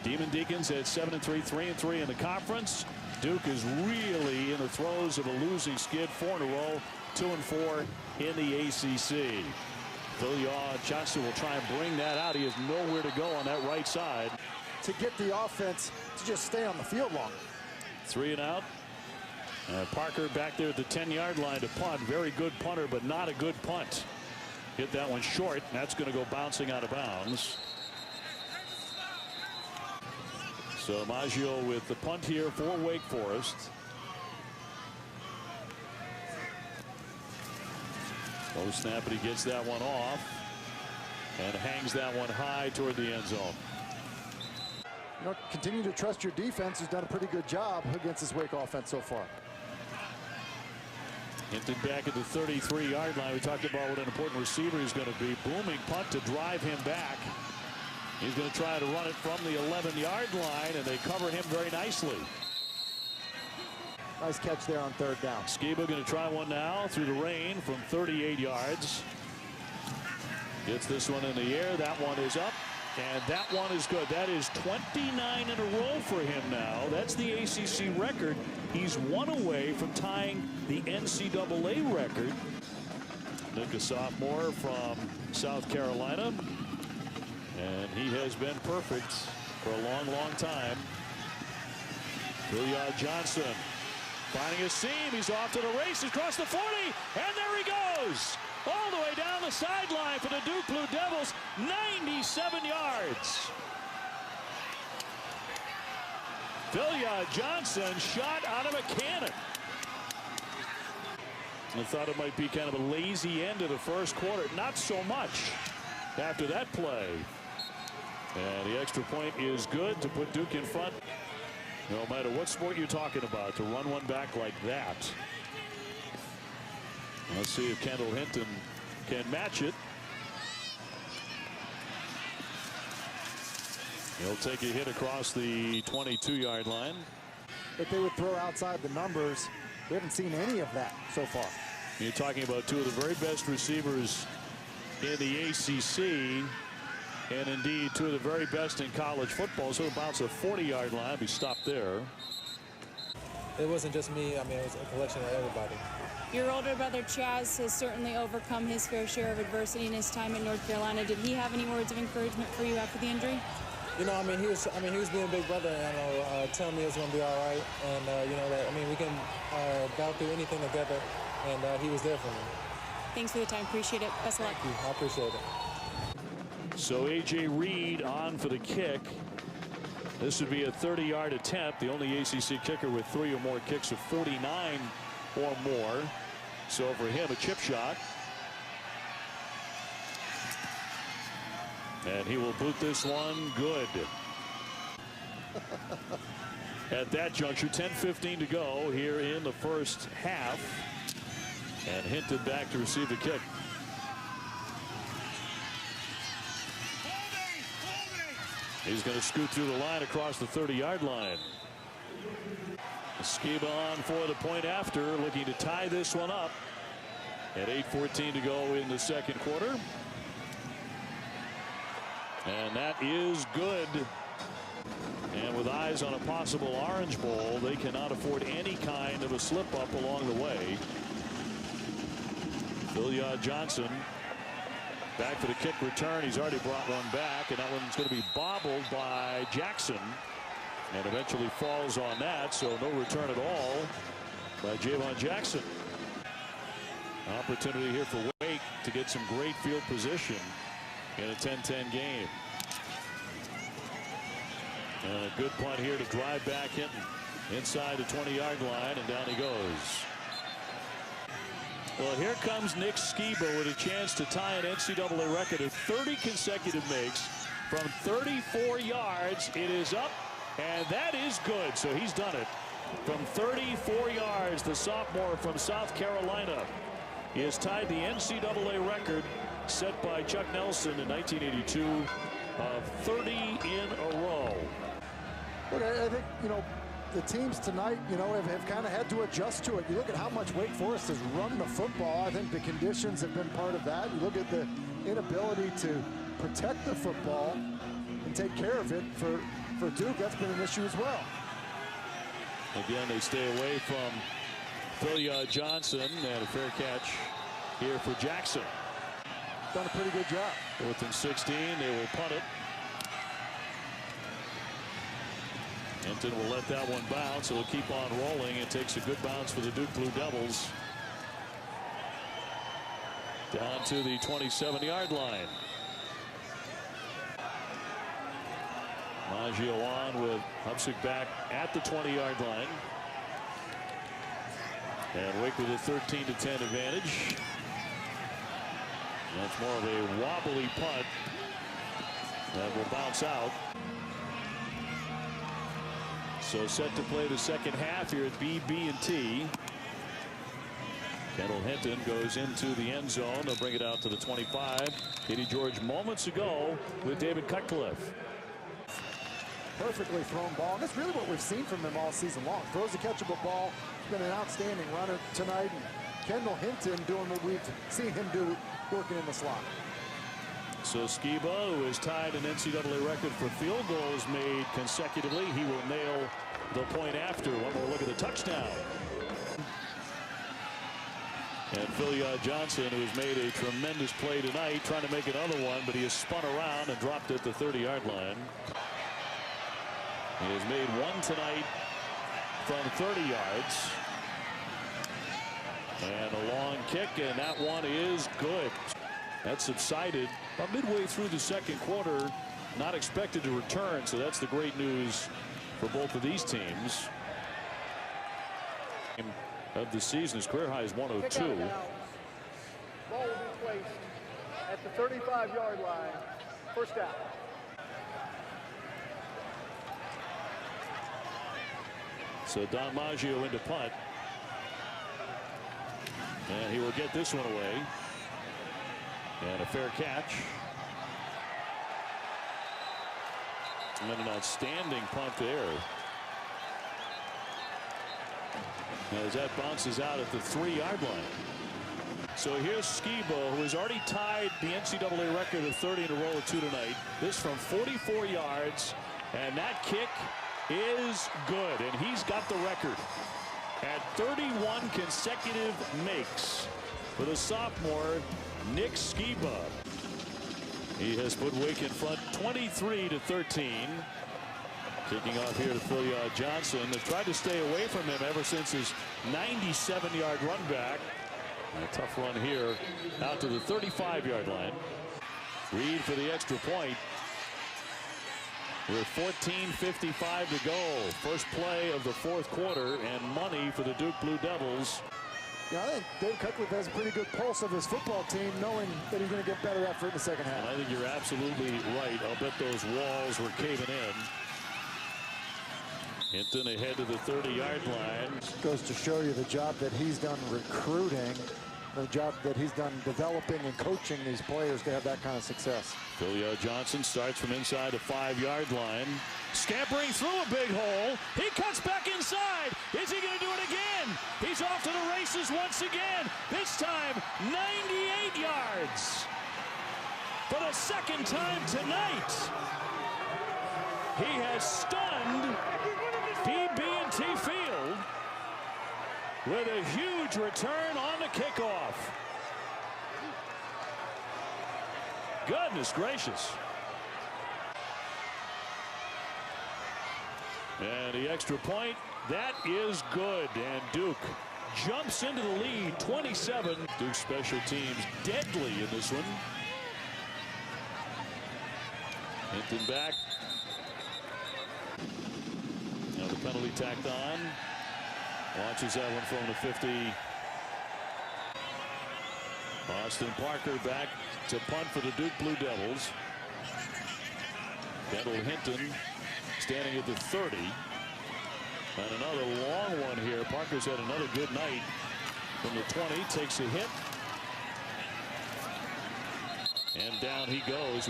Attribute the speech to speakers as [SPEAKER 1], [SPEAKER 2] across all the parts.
[SPEAKER 1] Demon Deacons at 7-3, 3-3 in the conference. Duke is really in the throes of a losing skid, 4 in a row, 2-4 in the ACC. Philyaw Johnson will try and bring that out. He has nowhere to go on that right side.
[SPEAKER 2] To get the offense to just stay on the field longer.
[SPEAKER 1] 3 and out. Parker back there at the 10-yard line to punt. Very good punter, but not a good punt. Hit that one short, and that's going to go bouncing out of bounds. So Maggio with the punt here for Wake Forest. Low snap, but he gets that one off and hangs that one high toward the end zone.
[SPEAKER 2] You know, continue to trust your defense, who's done a pretty good job against this Wake offense so far.
[SPEAKER 1] Hinton back at the 33-yard line. We talked about what an important receiver he's going to be. Booming punt to drive him back. He's going to try to run it from the 11-yard line, and they cover him very nicely.
[SPEAKER 2] Nice catch there on 3rd down.
[SPEAKER 1] Skiba going to try one now through the rain from 38 yards. Gets this one in the air. That one is up, and that one is good. That is 29 in a row for him now. That's the ACC record. He's 1 away from tying the NCAA record. Nick, a sophomore from South Carolina. And he has been perfect for a long, long time. Philyaw Johnson finding a seam. He's off to the races, across the 40, and there he goes. All the way down the sideline for the Duke Blue Devils, 97 yards. Philyaw Johnson shot out of a cannon. I thought it might be kind of a lazy end of the first quarter. Not so much after that play. And the extra point is good to put Duke in front. No matter what sport you're talking about, to run one back like that. Let's see if Kendall Hinton can match it. He'll take a hit across the 22-yard line.
[SPEAKER 2] If they would throw outside the numbers, we haven't seen any of that so far.
[SPEAKER 1] You're talking about 2 of the very best receivers in the ACC. And indeed, 2 of the very best in college football. So about a 40-yard line. Be stopped there.
[SPEAKER 3] It wasn't just me. I mean, it was a collection of everybody.
[SPEAKER 4] Your older brother Chaz has certainly overcome his fair share of adversity in his time in North Carolina. Did he have any words of encouragement for you after the injury?
[SPEAKER 3] You know, he was being a big brother, and telling me it was going to be all right, and you know that we can battle through anything together, and he was there for me.
[SPEAKER 4] Thanks for the time. Appreciate it. Best of luck.
[SPEAKER 3] Thank you. I appreciate it.
[SPEAKER 1] So A.J. Reed on for the kick. This would be a 30-yard attempt. The only ACC kicker with 3 or more kicks of 39 or more. So for him, a chip shot. And he will boot this one good. At that juncture, 10:15 to go here in the first half. And Hinton back to receive the kick. He's going to scoot through the line across the 30-yard line. Skiba on for the point after, looking to tie this one up. At 8:14 to go in the second quarter. And that is good. And with eyes on a possible Orange Bowl, they cannot afford any kind of a slip-up along the way. Philyaw Johnson back for the kick return. He's already brought one back, and that one's going to be bobbled by Jackson. And eventually falls on that, so no return at all by Javon Jackson. Opportunity here for Wake to get some great field position in a 10-10 game. And a good punt here to drive back in inside the 20-yard line, and down he goes. Well, here comes Nick Skiba with a chance to tie an NCAA record of 30 consecutive makes from 34 yards. It is up, and that is good. So he's done it from 34 yards. The sophomore from South Carolina has tied the NCAA record set by Chuck Nelson in 1982 of 30 in a row.
[SPEAKER 2] Look, I think, the teams tonight, have kind of had to adjust to it. You look at how much Wake Forest has run the football. I think the conditions have been part of that. You look at the inability to protect the football and take care of it for for Duke, that's been an issue as well.
[SPEAKER 1] Again, they stay away from Phil Johnson, and a fair catch here for Jackson.
[SPEAKER 2] Done a pretty good job.
[SPEAKER 1] 4th and 16, they will punt it. Hinton will let that one bounce. It'll keep on rolling. It takes a good bounce for the Duke Blue Devils. Down to the 27-yard line. Maggio on with Hupsick back at the 20-yard line. And Wake with a 13-10 advantage. That's more of a wobbly punt that will bounce out. So set to play the second half here at BB&T. Kendall Hinton goes into the end zone. They'll bring it out to the 25. Katie George moments ago with David Cutcliffe.
[SPEAKER 2] Perfectly thrown ball. And that's really what we've seen from him all season long. Throws a catchable ball. He's been an outstanding runner tonight. And Kendall Hinton doing what we've seen him do, working in the slot.
[SPEAKER 1] So Skiba, who has tied an NCAA record for field goals made consecutively, he will nail the point after. One more look at the touchdown. And Phil Johnson, who has made a tremendous play tonight, trying to make another one, but he has spun around and dropped at the 30-yard line. He has made one tonight from 30 yards. And a long kick, and that one is good. That subsided about midway through the second quarter. Not expected to return, so that's the great news for both of these teams. Of the season, his career high is 102.
[SPEAKER 5] Ball will be placed at the 35-yard line. First down.
[SPEAKER 1] So Don Maggio into punt. And he will get this one away. And a fair catch. And an outstanding punt there. As that bounces out at the 3-yard line. So here's Skiba, who has already tied the NCAA record of 30 in a row of 2 tonight. This from 44 yards. And that kick is good. And he's got the record at 31 consecutive makes for the sophomore Nick Skiba. He has put Wake in front 23-13. Kicking off here to Phil Johnson. They've tried to stay away from him ever since his 97-yard run back. A tough run here out to the 35-yard line. Reed for the extra point. With 14:55 to go. First play of the fourth quarter, and money for the Duke Blue Devils.
[SPEAKER 2] Yeah, I think Dave Cutcliffe has a pretty good pulse of his football team, knowing that he's going to get better effort in the second half.
[SPEAKER 1] And I think you're absolutely right. I'll bet those walls were caving in. Hinton ahead to the 30-yard line.
[SPEAKER 2] Goes to show you the job that he's done recruiting, the job that he's done developing and coaching these players to have that kind of success.
[SPEAKER 1] Phil Johnson starts from inside the 5-yard line. Scampering through a big hole. He cuts back inside. Is he going to do it again? He's off to the races once again. This time, 98 yards. For the second time tonight, he has stunned BB&T Field with a huge return on the kickoff. Goodness gracious. And the extra point, that is good. And Duke jumps into the lead, 27. Duke special teams deadly in this one. Hinton back. Now the penalty tacked on. Launches that one from the 50. Austin Parker back to punt for the Duke Blue Devils. Kendall Hinton standing at the 30. And another long one here. Parker's had another good night from the 20. Takes a hit. And down he goes.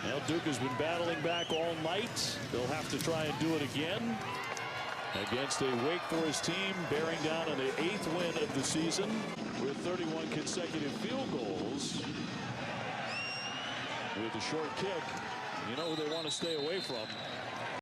[SPEAKER 1] Now Duke has been battling back all night. They'll have to try and do it again against a Wake Forest team bearing down on the 8th win of the season with 31 consecutive field goals. With the short kick, you know who they want to stay away from.